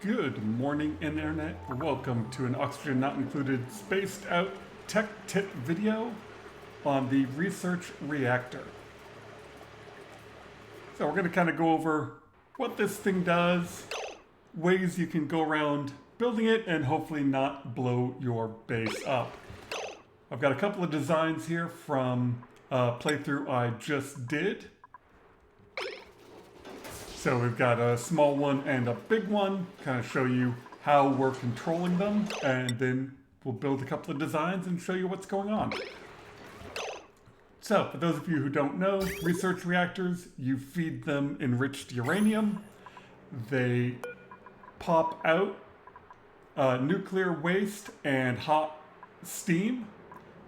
Good morning, Internet. Welcome to an oxygen not included spaced out tech tip video on the research reactor. So we're going to kind of go over what this thing does, ways you can go around building it, and hopefully not blow your base up. I've got a couple of designs here from a playthrough I just did. So we've got a small one and a big one, kind of show you how we're controlling them, and then we'll build a couple of designs and show you what's going on. So, for those of you who don't know, research reactors, you feed them enriched uranium. They pop out nuclear waste and hot steam.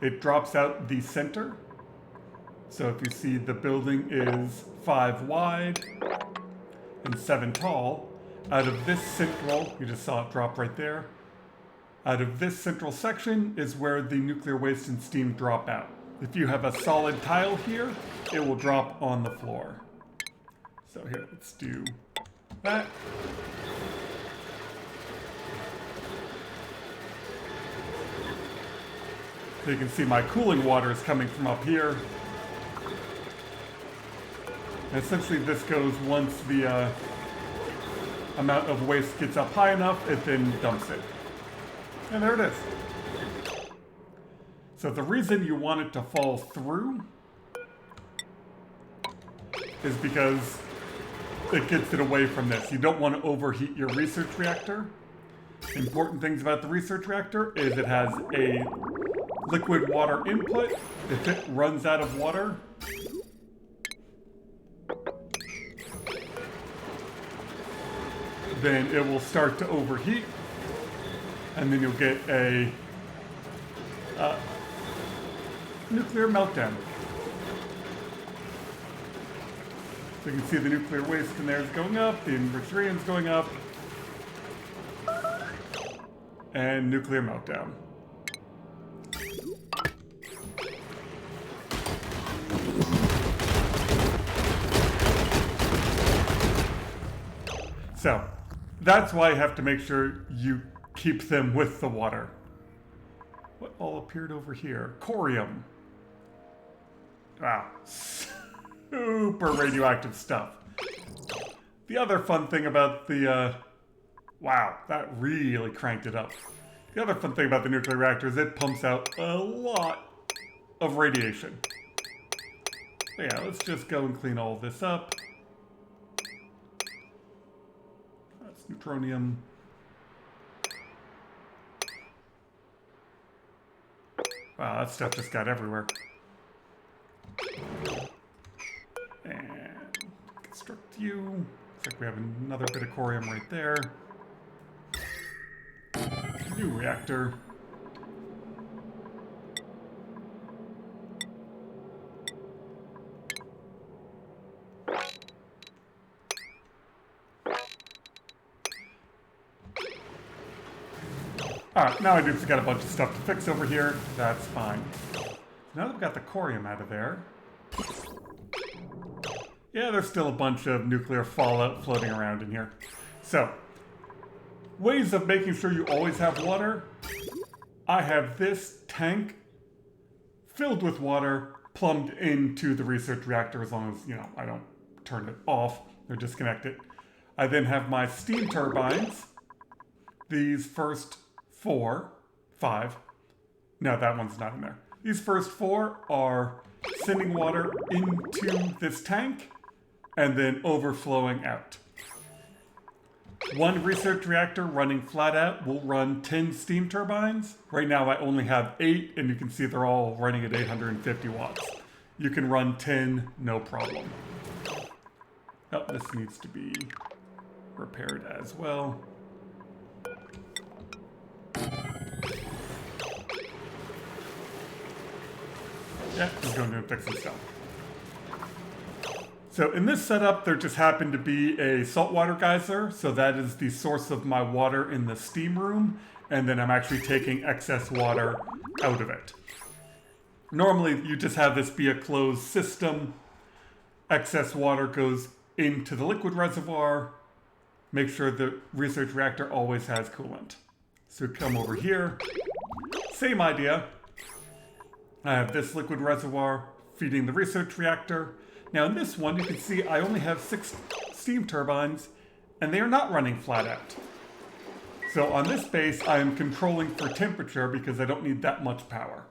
It drops out the center. So if you see, the building is 5 wide and 7 tall. Out of this central, you just saw it drop right there. Out of this central section is where the nuclear waste and steam drop out. If you have a solid tile here, it will drop on the floor. So here, let's do that. So you can see my cooling water is coming from up here. And essentially this goes once the amount of waste gets up high enough, it then dumps it. And there it is. So the reason you want it to fall through is because it gets it away from this. You don't want to overheat your research reactor. Important things about the research reactor is it has a liquid water input. If it runs out of water, then it will start to overheat, and then you'll get a nuclear meltdown. So you can see the nuclear waste in there is going up, the enriched uranium is going up, and nuclear meltdown. So, that's why you have to make sure you keep them with the water. What all appeared over here? Corium. Wow. Super radioactive stuff. The other fun thing about the, wow, that really cranked it up. The other fun thing about the nuclear reactor is it pumps out a lot of radiation. So yeah, let's just go and clean all of this up. Neutronium. Wow, that stuff just got everywhere. And construct you. Looks like we have another bit of corium right there. New reactor. Alright, now I just got a bunch of stuff to fix over here. That's fine. Now that we've got the corium out of there, yeah, there's still a bunch of nuclear fallout floating around in here. So, ways of making sure you always have water. I have this tank filled with water plumbed into the research reactor, as long as, I don't turn it off or disconnect it. I then have my steam turbines. These first 5. No, that one's not in there. These first 4 are sending water into this tank and then overflowing out. One research reactor running flat out will run 10 steam turbines. Right now I only have 8, and you can see they're all running at 850 watts. You can run 10, no problem. Oh, this needs to be repaired as well. Yeah, just going to fix some stuff. So in this setup, there just happened to be a saltwater geyser. So that is the source of my water in the steam room. And then I'm actually taking excess water out of it. Normally, you just have this be a closed system. Excess water goes into the liquid reservoir. make sure the research reactor always has coolant. So come over here, same idea. I have this liquid reservoir feeding the research reactor. Now in this one, you can see I only have 6 steam turbines, and they are not running flat out. So on this base, I am controlling for temperature because I don't need that much power.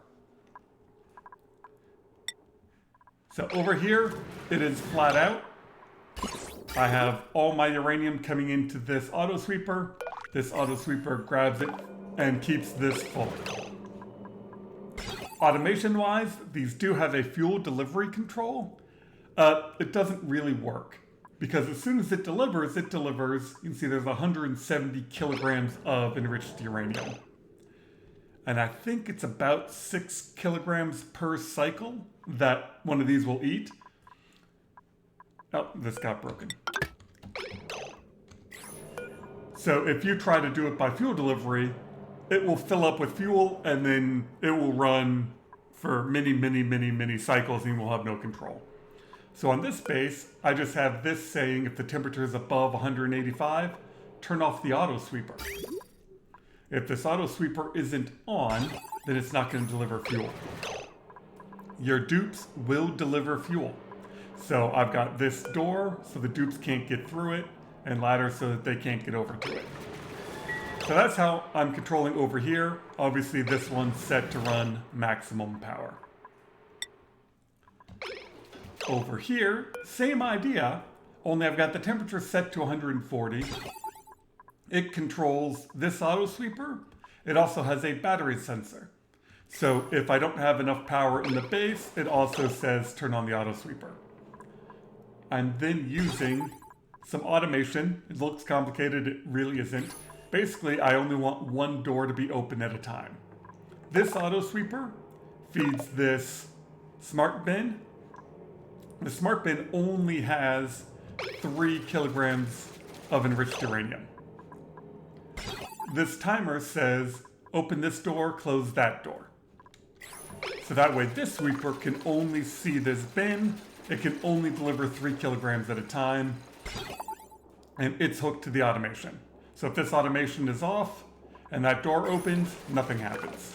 So over here, it is flat out. I have all my uranium coming into this auto sweeper. This auto sweeper grabs it and keeps this full. Automation-wise, these do have a fuel delivery control. It doesn't really work because as soon as it delivers, you can see there's 170 kilograms of enriched uranium. And I think it's about 6 kilograms per cycle that one of these will eat. Oh, this got broken. So if you try to do it by fuel delivery, it will fill up with fuel and then it will run for many cycles and you will have no control. So on this base, I just have this saying if the temperature is above 185, turn off the auto sweeper. If this auto sweeper isn't on, then it's not going to deliver fuel. Your dupes will deliver fuel. So I've got this door so the dupes can't get through it, and ladders so that they can't get over to it. So that's how I'm controlling over here. Obviously this one's set to run maximum power. Over here, same idea, only I've got the temperature set to 140. It controls this auto sweeper. It also has a battery sensor. So if I don't have enough power in the base, it also says turn on the auto sweeper. I'm then using some automation. It looks complicated, it really isn't. Basically, I only want one door to be open at a time. This auto sweeper feeds this smart bin. The smart bin only has 3 kilograms of enriched uranium. This timer says, open this door, close that door. So that way this sweeper can only see this bin, it can only deliver 3 kilograms at a time, and it's hooked to the automation. So if this automation is off, and that door opens, nothing happens.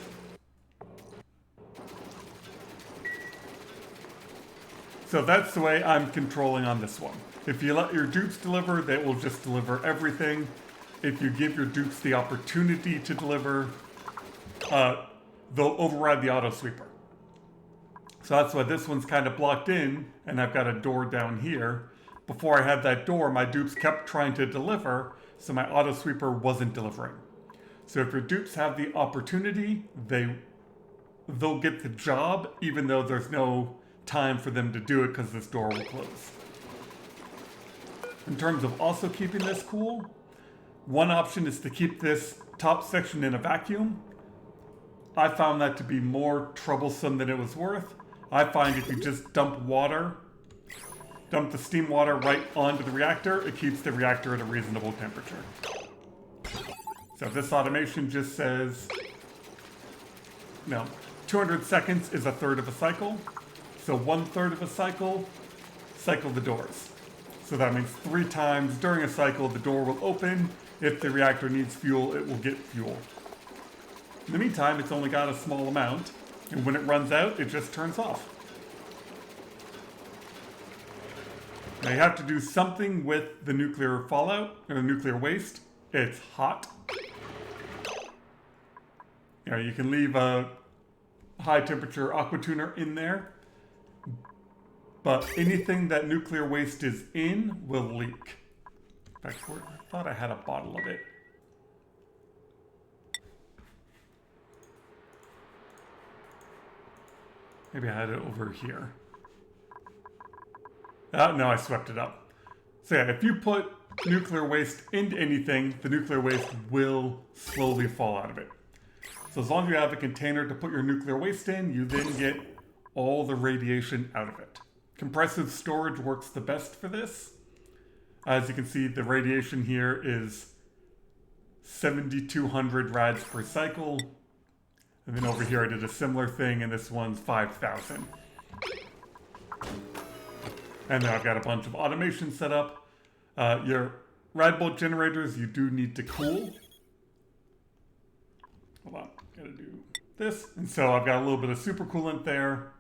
So that's the way I'm controlling on this one. If you let your dupes deliver, they will just deliver everything. If you give your dupes the opportunity to deliver, they'll override the auto sweeper. So that's why this one's kind of blocked in, and I've got a door down here. Before I had that door, my dupes kept trying to deliver, so my auto sweeper wasn't delivering. So if your dupes have the opportunity, they'll get the job, even though there's no time for them to do it because this door will close. In terms of also keeping this cool, one option is to keep this top section in a vacuum. I found that to be more troublesome than it was worth. I find if you just dump the steam water right onto the reactor, it keeps the reactor at a reasonable temperature. So if this automation just says, 200 seconds is a third of a cycle. So 1/3 of a cycle the doors. So that means 3 times during a cycle, the door will open. If the reactor needs fuel, it will get fuel. In the meantime, it's only got a small amount, and when it runs out, it just turns off. Now you have to do something with the nuclear fallout, or the nuclear waste. It's hot. You can leave a high temperature aqua tuner in there, but anything that nuclear waste is in will leak. In fact, I thought I had a bottle of it. Maybe I had it over here. No, I swept it up. So yeah, if you put nuclear waste into anything, the nuclear waste will slowly fall out of it. So as long as you have a container to put your nuclear waste in, you then get all the radiation out of it. Compressive storage works the best for this. As you can see, the radiation here is 7,200 rads per cycle. And then over here I did a similar thing, and this one's 5,000. And then I've got a bunch of automation set up. Your rad bolt generators you do need to cool. Hold on, gotta do this. And so I've got a little bit of supercoolant there.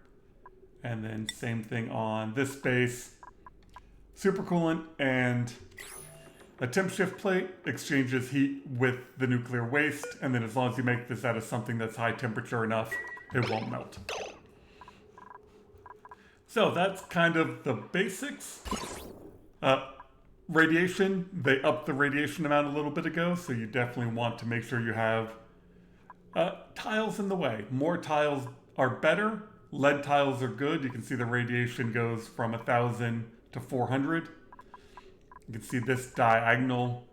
And then same thing on this base. Supercoolant and a temp shift plate exchanges heat with the nuclear waste. And then as long as you make this out of something that's high temperature enough, it won't melt. So that's kind of the basics. Radiation, they upped the radiation amount a little bit ago, so you definitely want to make sure you have tiles in the way. More tiles are better. Lead tiles are good. You can see the radiation goes from 1,000 to 400. You can see this diagonal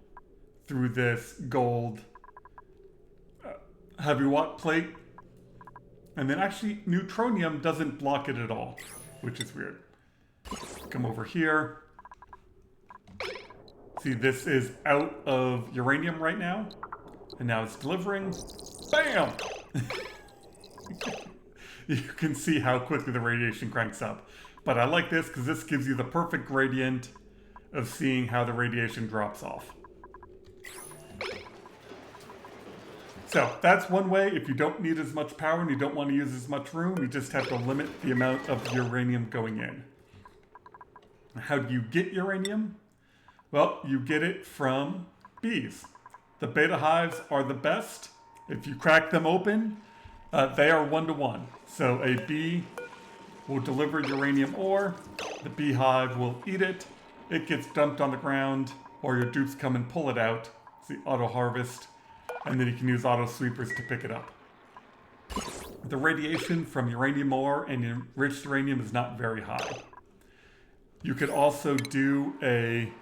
through this gold heavy watt plate. And then actually neutronium doesn't block it at all, which is weird. Come over here. See, this is out of uranium right now. And now it's delivering. Bam! You can see how quickly the radiation cranks up. But I like this because this gives you the perfect gradient of seeing how the radiation drops off. So that's one way. If you don't need as much power and you don't want to use as much room, you just have to limit the amount of uranium going in. How do you get uranium? Well, you get it from bees. The beta hives are the best. If you crack them open, they are 1-to-1. So a bee will deliver uranium ore, the beehive will eat it, it gets dumped on the ground, or your dupes come and pull it out. It's the auto harvest, and then you can use auto sweepers to pick it up. The radiation from uranium ore and enriched uranium is not very high. You could also do a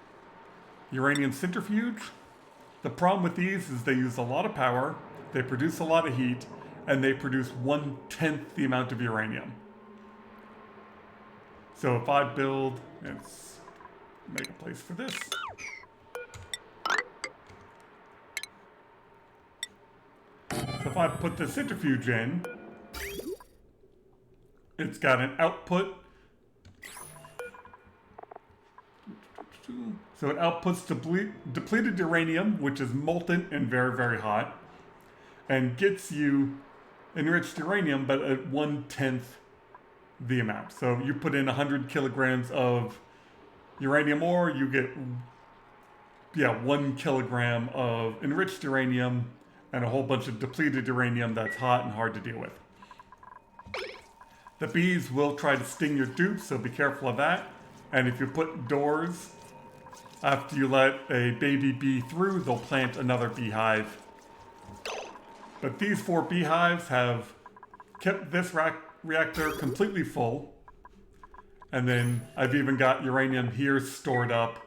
uranium centrifuge. The problem with these is they use a lot of power, they produce a lot of heat, and they produce 1/10 the amount of uranium. So if I build, let's make a place for this. So if I put the centrifuge in, it's got an output. So it outputs depleted uranium, which is molten and very, very hot, and gets you enriched uranium, but at 1/10 the amount. So you put in 100 kilograms of uranium ore, you get 1 kilogram of enriched uranium and a whole bunch of depleted uranium that's hot and hard to deal with. The bees will try to sting your dupes, so be careful of that. And if you put doors after you let a baby bee through, they'll plant another beehive. But these 4 beehives have kept this reactor completely full. And then I've even got uranium here stored up,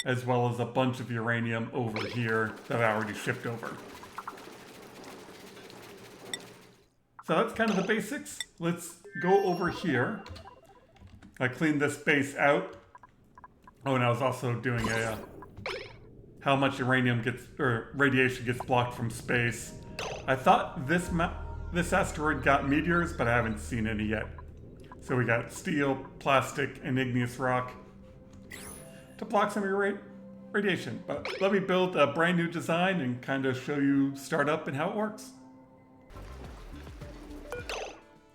as well as a bunch of uranium over here that I already shipped over. So that's kind of the basics. Let's go over here. I cleaned this base out. Oh, and I was also doing a how much uranium gets, or radiation gets blocked from space. I thought this asteroid got meteors, but I haven't seen any yet. So we got steel, plastic, and igneous rock to block some of your radiation. But let me build a brand new design and kind of show you startup and how it works.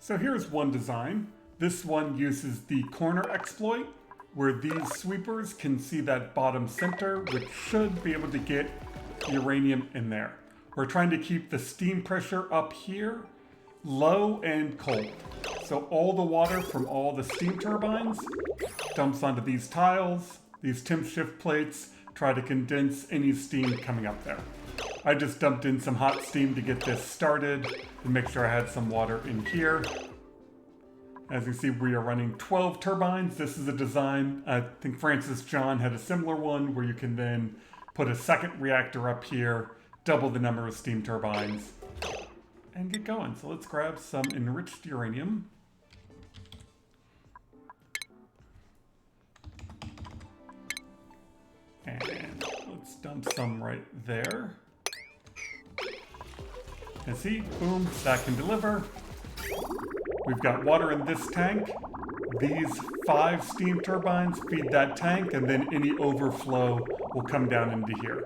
So here's one design. This one uses the corner exploit, where these sweepers can see that bottom center, which should be able to get uranium in there. We're trying to keep the steam pressure up here low and cold. So all the water from all the steam turbines dumps onto these tiles. These temp shift plates try to condense any steam coming up there. I just dumped in some hot steam to get this started and make sure I had some water in here. As you see, we are running 12 turbines. This is a design, I think Francis John had a similar one, where you can then put a second reactor up here, double the number of steam turbines, and get going. So let's grab some enriched uranium. And let's dump some right there. And see, boom, that can deliver. We've got water in this tank. these 5 steam turbines feed that tank, and then any overflow will come down into here.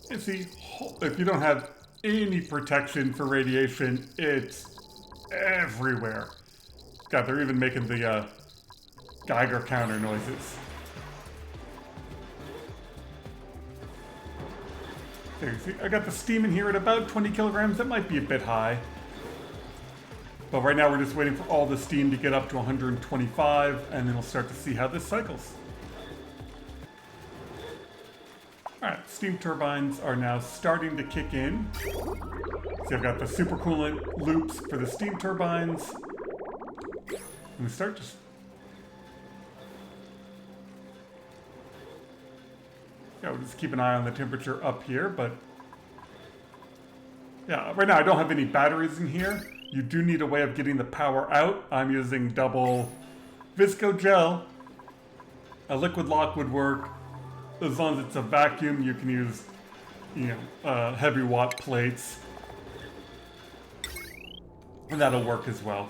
And see, if you don't have any protection for radiation, it's everywhere. God, they're even making the Geiger counter noises. There, see, I got the steam in here at about 20 kilograms. That might be a bit high. But right now we're just waiting for all the steam to get up to 125, and then we'll start to see how this cycles. Alright, steam turbines are now starting to kick in. See, I've got the supercoolant loops for the steam turbines. And we start to... Yeah, we'll just keep an eye on the temperature up here, but... Yeah, right now I don't have any batteries in here. You do need a way of getting the power out. I'm using double visco gel. A liquid lock would work. As long as it's a vacuum, you can use, heavy watt plates. And that'll work as well.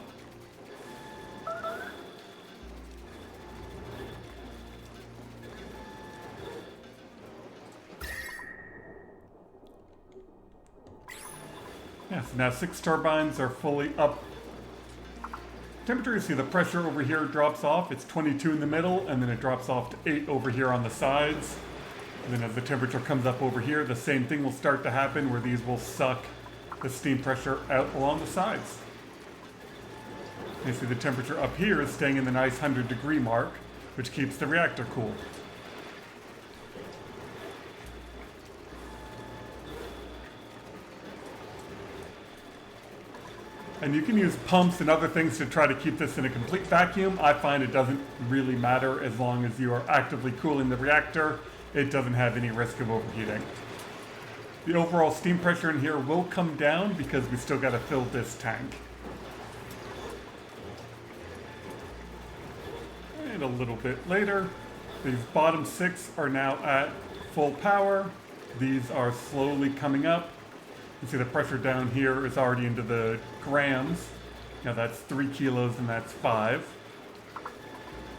Yeah, so now 6 turbines are fully up. Temperature, you see the pressure over here drops off. It's 22 in the middle, and then it drops off to 8 over here on the sides. And then as the temperature comes up over here, the same thing will start to happen, where these will suck the steam pressure out along the sides. And you see the temperature up here is staying in the nice 100-degree mark, which keeps the reactor cool. And you can use pumps and other things to try to keep this in a complete vacuum. I find it doesn't really matter as long as you are actively cooling the reactor. It doesn't have any risk of overheating. The overall steam pressure in here will come down because we still got to fill this tank. And a little bit later, these bottom 6 are now at full power. These are slowly coming up. You see the pressure down here is already into the grams. Now that's 3 kilos and that's 5.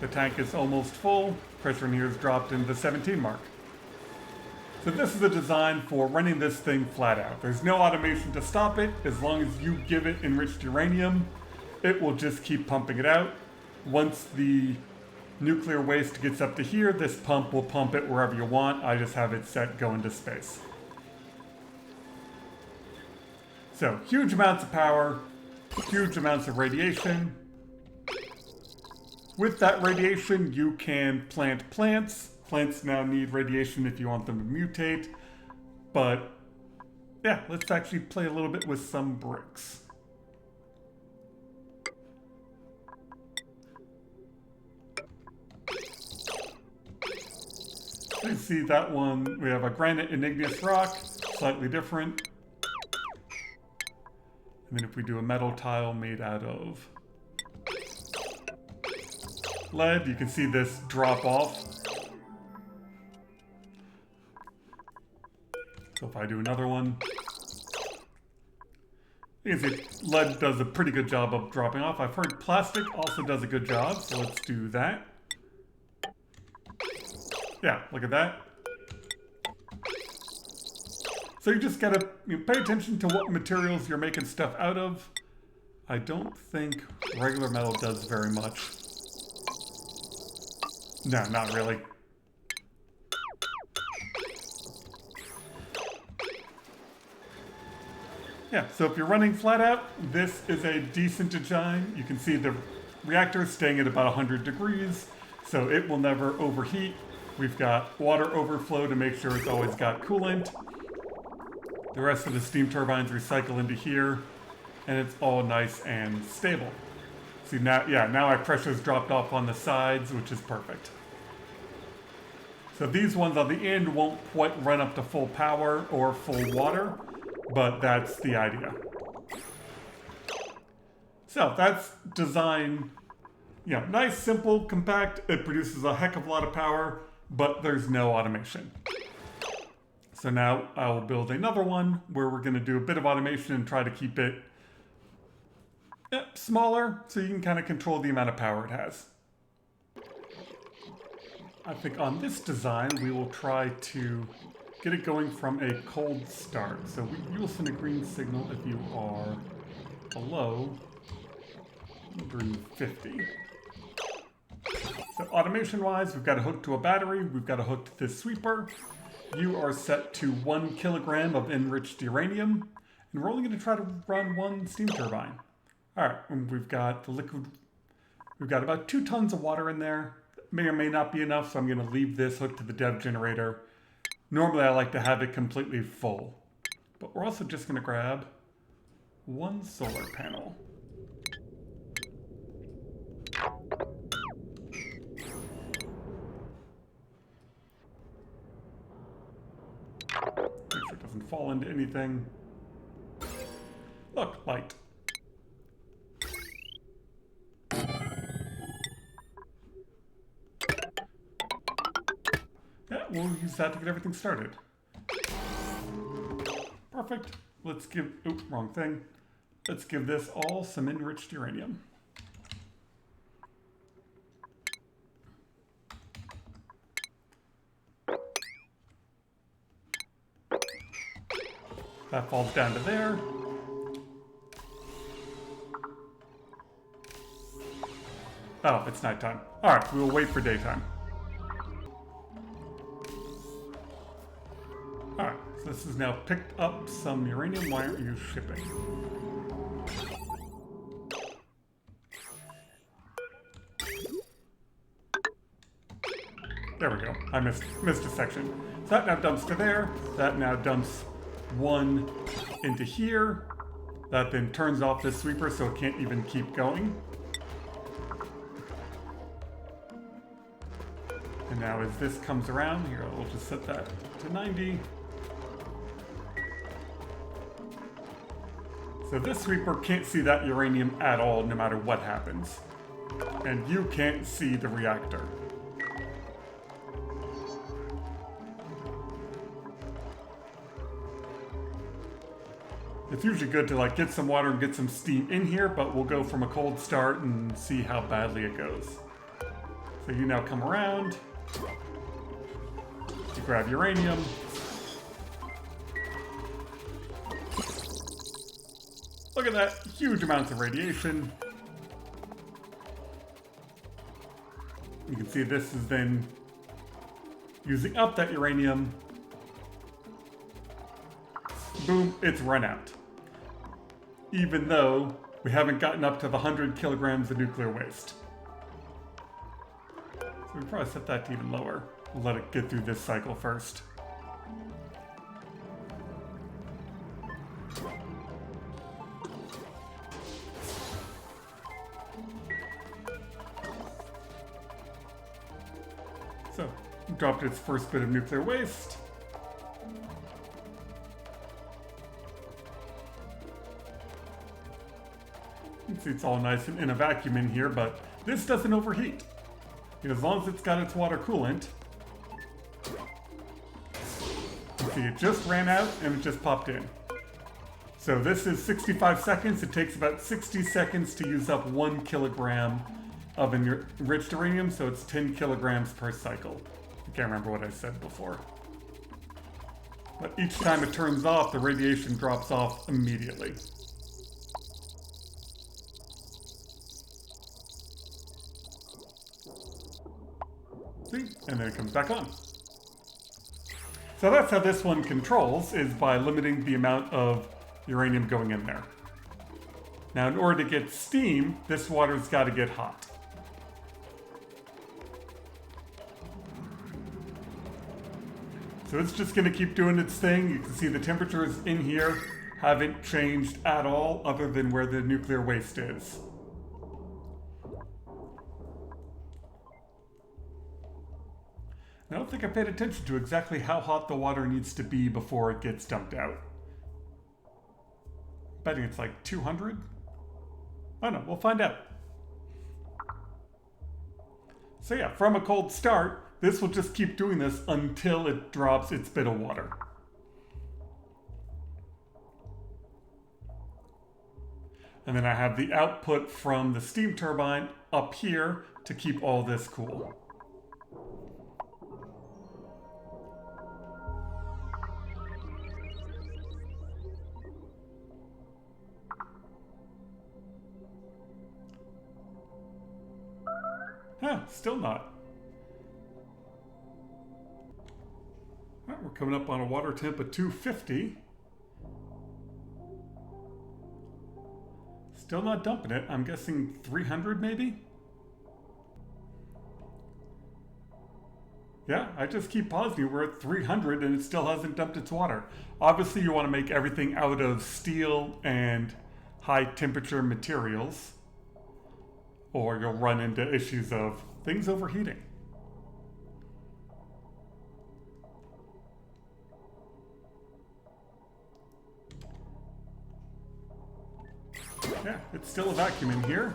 The tank is almost full. Pressure in here is dropped into the 17 mark. So this is a design for running this thing flat out. There's no automation to stop it. As long as you give it enriched uranium, it will just keep pumping it out. Once the nuclear waste gets up to here, this pump will pump it wherever you want. I just have it set go into space. So, huge amounts of power, huge amounts of radiation. With that radiation, you can plant plants. Plants now need radiation if you want them to mutate. But, yeah, let's actually play a little bit with some bricks. You see that one, we have a granite and igneous rock, slightly different. And then if we do a metal tile made out of lead, you can see this drop off. So if I do another one, you can see lead does a pretty good job of dropping off. I've heard plastic also does a good job, so let's do that. Yeah, look at that. So you just gotta pay attention to what materials you're making stuff out of. I don't think regular metal does very much. No, not really. Yeah, so if you're running flat out, this is a decent design. You can see the reactor is staying at about 100 degrees, so it will never overheat. We've got water overflow to make sure it's always got coolant. The rest of the steam turbines recycle into here, and it's all nice and stable. See now, yeah, now our pressure's dropped off on the sides, which is perfect. So these ones on the end won't quite run up to full power or full water, but that's the idea. So that's design, nice, simple, compact. It produces a heck of a lot of power, but there's no automation. So now I will build another one where we're going to do a bit of automation and try to keep it smaller so you can kind of control the amount of power it has. I think on this design we will try to get it going from a cold start. So you will send a green signal if you are below 150. So automation-wise, we've got a hook to a battery, we've got a hook to this sweeper. You are set to 1 kilogram of enriched uranium, and we're only going to try to run 1 steam turbine. All right, and we've got the liquid. We've got about 2 tons of water in there. May or may not be enough, so I'm going to leave this hooked to the dev generator. Normally, I like to have it completely full, but we're also just going to grab 1 solar panel. Make sure it doesn't fall into anything. Look, light. Yeah, we'll use that to get everything started. Perfect. Let's give, oop, wrong thing. Let's give this all some enriched uranium. That falls down to there. Oh, it's nighttime. All right, we will wait for daytime. All right, so this has now picked up some uranium. Why aren't you shipping? There we go. I missed a section. So that now dumps to there. That now dumps 1 into here. That then turns off this sweeper so it can't even keep going. And now as this comes around, here, we'll just set that to 90. So this sweeper can't see that uranium at all, no matter what happens. And you can't see the reactor. It's usually good to like get some water and get some steam in here, but we'll go from a cold start and see how badly it goes. So you now come around, you grab uranium. Look at that, huge amounts of radiation. You can see this is then using up that uranium. Boom, it's run out. Even though we haven't gotten up to the 100 kilograms of nuclear waste. So we probably set that to even lower. We'll let it get through this cycle first. So, dropped its first bit of nuclear waste. You can see it's all nice and in a vacuum in here, but this doesn't overheat. As long as it's got its water coolant. You see, it just ran out and it just popped in. So this is 65 seconds. It takes about 60 seconds to use up 1 kilogram of enriched uranium, so it's 10 kilograms per cycle. I can't remember what I said before. But each time it turns off, the radiation drops off immediately. See? And then it comes back on. So that's how this one controls, is by limiting the amount of uranium going in there. Now, in order to get steam, this water's got to get hot. So it's just going to keep doing its thing. You can see the temperatures in here haven't changed at all, other than where the nuclear waste is. I don't think I paid attention to exactly how hot the water needs to be before it gets dumped out. Betting it's like 200? I don't know, we'll find out. So yeah, from a cold start, this will just keep doing this until it drops its bit of water. And then I have the output from the steam turbine up here to keep all this cool. Huh, still not. All right, we're coming up on a water temp of 250. Still not dumping it. I'm guessing 300 maybe? Yeah, I just keep pausing. We're at 300 and it still hasn't dumped its water. Obviously you want to make everything out of steel and high temperature materials, or you'll run into issues of things overheating. Yeah, it's still a vacuum in here.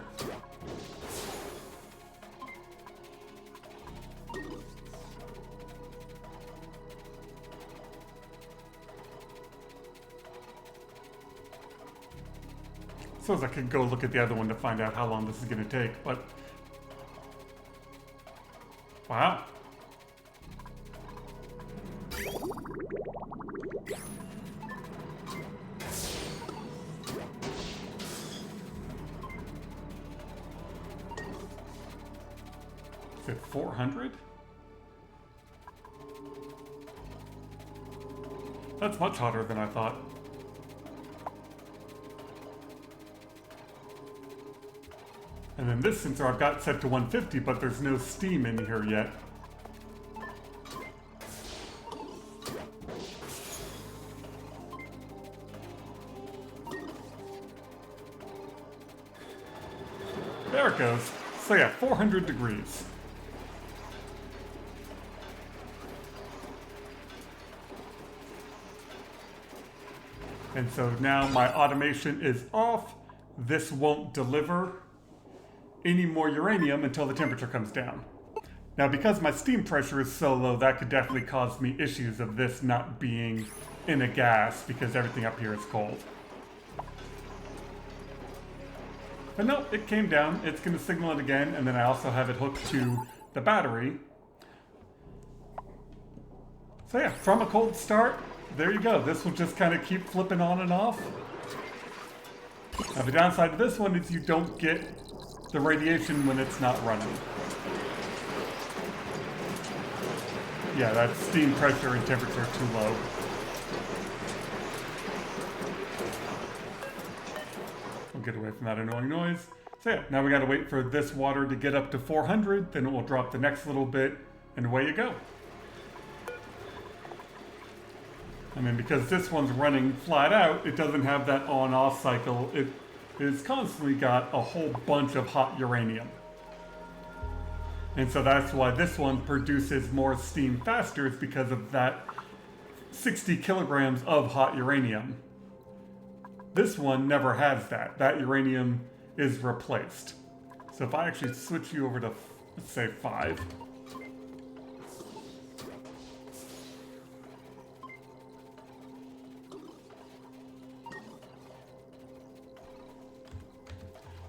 Suppose I could go look at the other one to find out how long this is going to take, but... Wow. Is it 400? That's much hotter than I thought. And then this sensor I've got set to 150, but there's no steam in here yet. There it goes. So yeah, 400 degrees. And so now my automation is off. This won't deliver any more uranium until the temperature comes down. Now, because my steam pressure is so low, that could definitely cause me issues of this not being in a gas because everything up here is cold. But no, it came down. It's going to signal it again, and then I also have it hooked to the battery. So yeah, from a cold start, there you go. This will just kind of keep flipping on and off. Now the downside of this one is you don't get the radiation when it's not running. Yeah, that steam pressure and temperature are too low. We'll get away from that annoying noise. So yeah, now we gotta wait for this water to get up to 400, then it will drop the next little bit, and away you go. And then because this one's running flat out, it doesn't have that on-off cycle. It is constantly got a whole bunch of hot uranium. And so that's why this one produces more steam faster, is because of that 60 kilograms of hot uranium. This one never has that. That uranium is replaced. So if I actually switch you over to, let's say 5.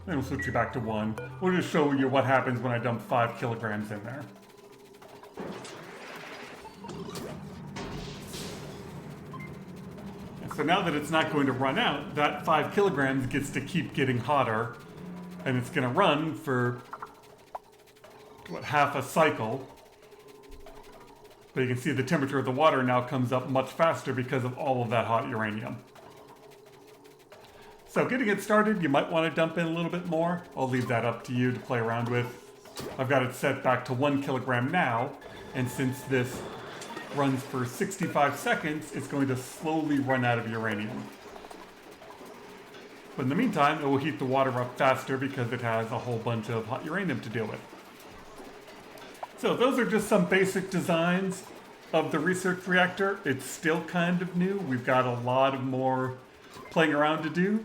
Then we'll switch you back to 1. We'll just show you what happens when I dump 5 kilograms in there. And so now that it's not going to run out, that 5 kilograms gets to keep getting hotter, and it's going to run for what, half a cycle. But you can see the temperature of the water now comes up much faster because of all of that hot uranium. So getting it started, you might want to dump in a little bit more. I'll leave that up to you to play around with. I've got it set back to 1 kilogram now, and since this runs for 65 seconds, it's going to slowly run out of uranium. But in the meantime, it will heat the water up faster because it has a whole bunch of hot uranium to deal with. So those are just some basic designs of the research reactor. It's still kind of new. We've got a lot of more playing around to do.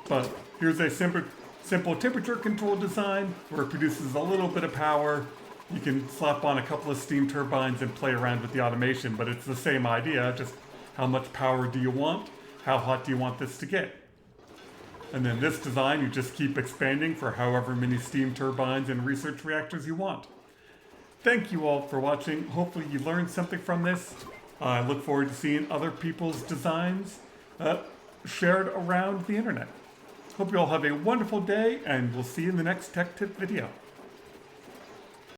But here's a simple temperature control design where it produces a little bit of power. You can slap on a couple of steam turbines and play around with the automation, but it's the same idea, just how much power do you want? How hot do you want this to get? And then this design, you just keep expanding for however many steam turbines and research reactors you want. Thank you all for watching. Hopefully you learned something from this. I look forward to seeing other people's designs shared around the internet. Hope you all have a wonderful day, and we'll see you in the next Tech Tip video.